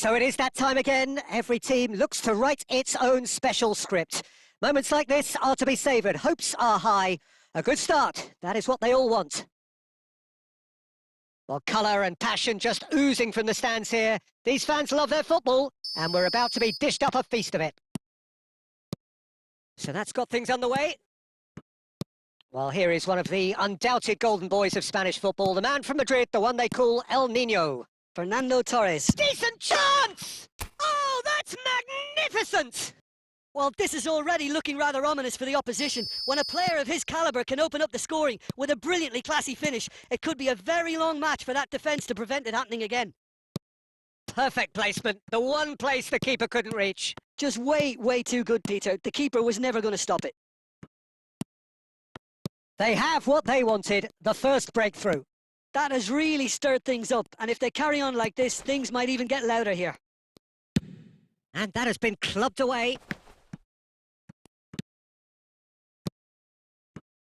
So it is that time again. Every team looks to write its own special script. Moments like this are to be savoured. Hopes are high. A good start. That is what they all want. Well, colour and passion just oozing from the stands here. These fans love their football, and we're about to be dished up a feast of it. So that's got things underway. Well, here is one of the undoubted golden boys of Spanish football, the man from Madrid, the one they call El Niño. Fernando Torres. Decent chance! Oh, that's magnificent! Well, this is already looking rather ominous for the opposition. When a player of his calibre can open up the scoring with a brilliantly classy finish, it could be a very long match for that defence to prevent it happening again. Perfect placement, the one place the keeper couldn't reach. Just way too good, Peter. The keeper was never going to stop it. They have what they wanted, the first breakthrough. That has really stirred things up, and if they carry on like this, things might even get louder here. And that has been clubbed away.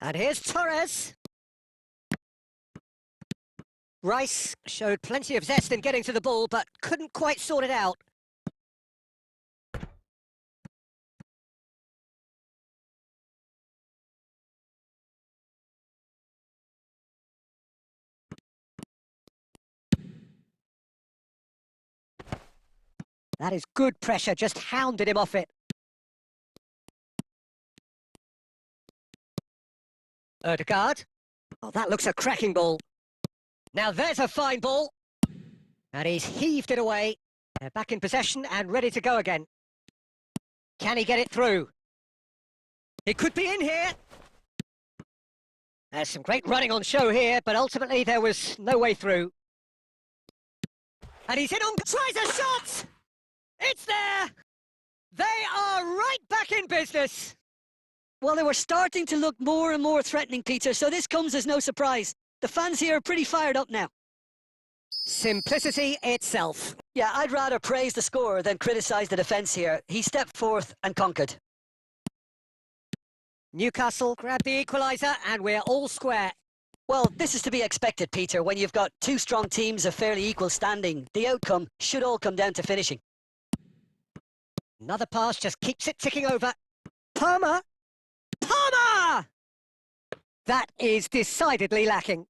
And here's Torres. Rice showed plenty of zest in getting to the ball, but couldn't quite sort it out. That is good pressure, just hounded him off it. Erdegaard. Oh, that looks a cracking ball. Now there's a fine ball. And he's heaved it away. They're back in possession and ready to go again. Can he get it through? It could be in here. There's some great running on show here, but ultimately there was no way through. And he's in on... Tries a shot! It's there! They are right back in business. Well, they were starting to look more and more threatening, Peter, so this comes as no surprise. The fans here are pretty fired up now. Simplicity itself. Yeah, I'd rather praise the scorer than criticise the defence here. He stepped forth and conquered. Newcastle grabbed the equaliser and we're all square. Well, this is to be expected, Peter. When you've got two strong teams of fairly equal standing, the outcome should all come down to finishing. Another pass just keeps it ticking over. Palmer! Palmer! That is decidedly lacking.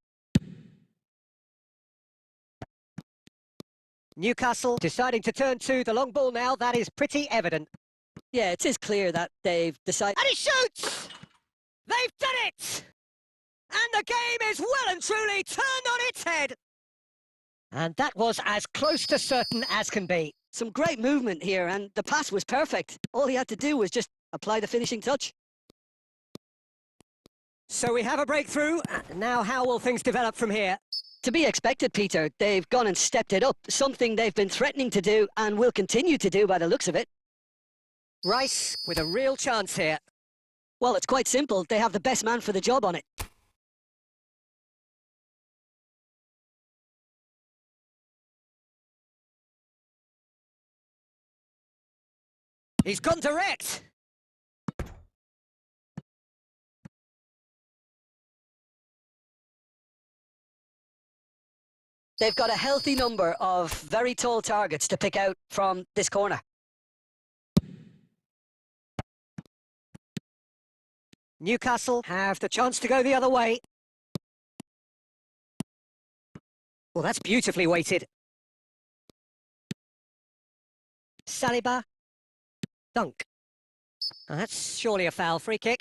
Newcastle deciding to turn to the long ball now. That is pretty evident. Yeah, it is clear that they've decided... And he shoots! They've done it! And the game is well and truly turned on its head. And that was as close to certain as can be. Some great movement here, and the pass was perfect. All he had to do was just apply the finishing touch. So we have a breakthrough. Now how will things develop from here? To be expected, Peter. They've gone and stepped it up, something they've been threatening to do and will continue to do by the looks of it. Rice with a real chance here. Well, it's quite simple. They have the best man for the job on it. He's gone direct. They've got a healthy number of very tall targets to pick out from this corner. Newcastle have the chance to go the other way. Well, that's beautifully weighted. Saliba. Dunk. Oh, that's surely a foul. Free kick.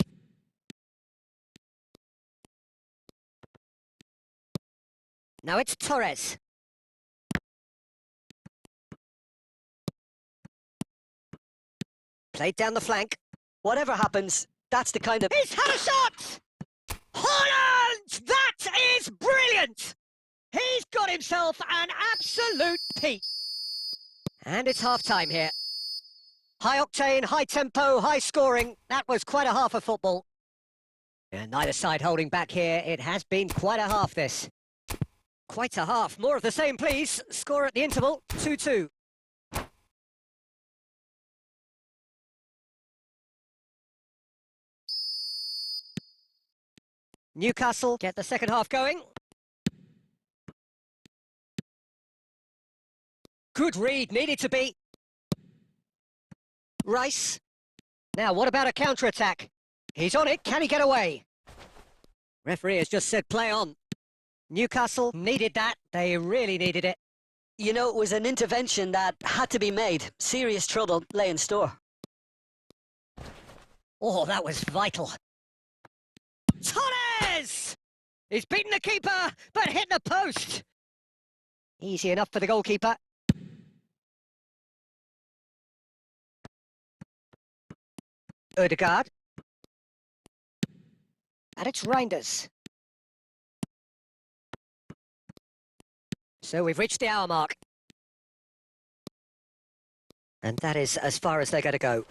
Now it's Torres. Played down the flank. Whatever happens, that's the kind of... He's had a shot! Holland! That is brilliant! He's got himself an absolute peak. And it's half-time here. High octane, high tempo, high scoring. That was quite a half of football. And neither side holding back here. It has been quite a half, this. Quite a half. More of the same, please. Score at the interval, 2-2. Newcastle get the second half going. Good read, needed to be. Rice. Now, what about a counter-attack? He's on it, can he get away? Referee has just said play on. Newcastle needed that, they really needed it. You know, it was an intervention that had to be made. Serious trouble lay in store. Oh, that was vital. Torres! He's beaten the keeper, but hit the post. Easy enough for the goalkeeper. Odegaard. And it's Reinders. So we've reached the hour mark. And that is as far as they're going to go.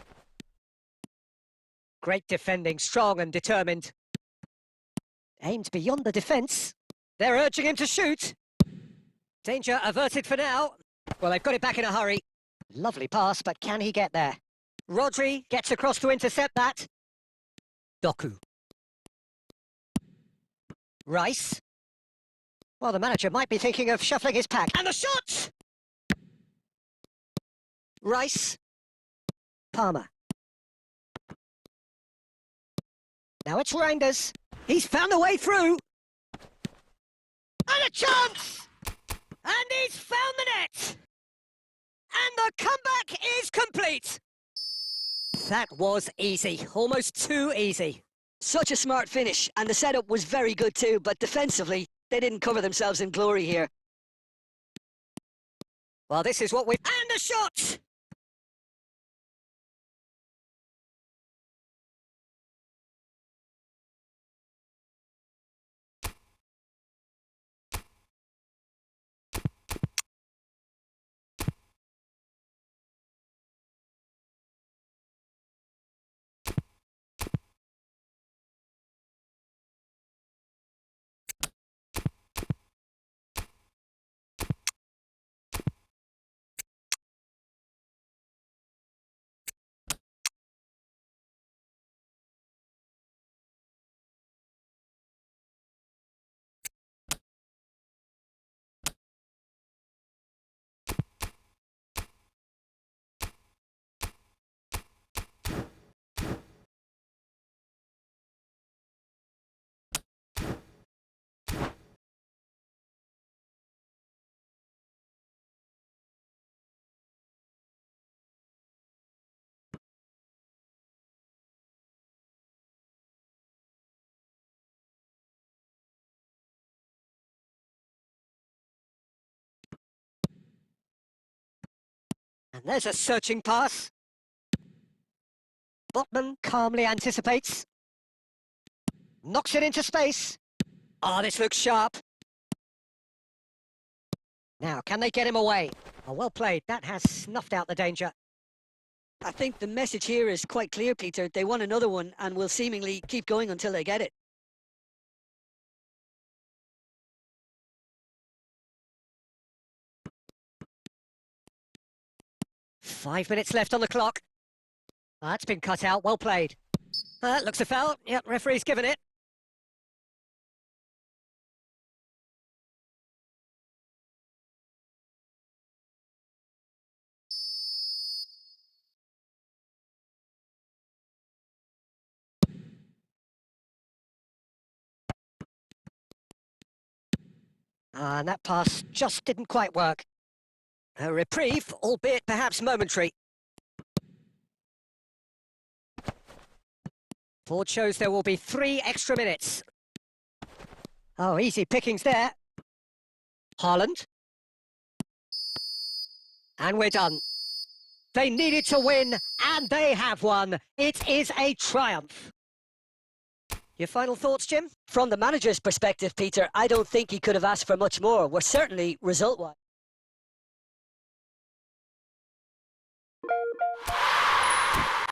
Great defending, strong and determined. Aimed beyond the defence. They're urging him to shoot. Danger averted for now. Well, they've got it back in a hurry. Lovely pass, but can he get there? Rodri gets across to intercept that. Doku. Rice. Well, the manager might be thinking of shuffling his pack. And the shot! Rice. Palmer. Now it's Reinders. He's found a way through. And a chance! And he's found the net! And the comeback is complete! That was easy, almost too easy. Such a smart finish, and the setup was very good too, but defensively, they didn't cover themselves in glory here. Well, this is what we... And the shot! And there's a searching pass. Botman calmly anticipates. Knocks it into space. Oh, this looks sharp. Now, can they get him away? Oh, well played. That has snuffed out the danger. I think the message here is quite clear, Peter. They want another one and will seemingly keep going until they get it. Five minutes left on the clock. That's been cut out. Well played. Looks a foul. Yep, referee's given it. And that pass just didn't quite work. A reprieve, albeit perhaps momentary. Board shows there will be 3 extra minutes. Oh, easy pickings there. Haaland. And we're done. They needed to win, and they have won. It is a triumph. Your final thoughts, Jim? From the manager's perspective, Peter, I don't think he could have asked for much more. We're certainly result-wise.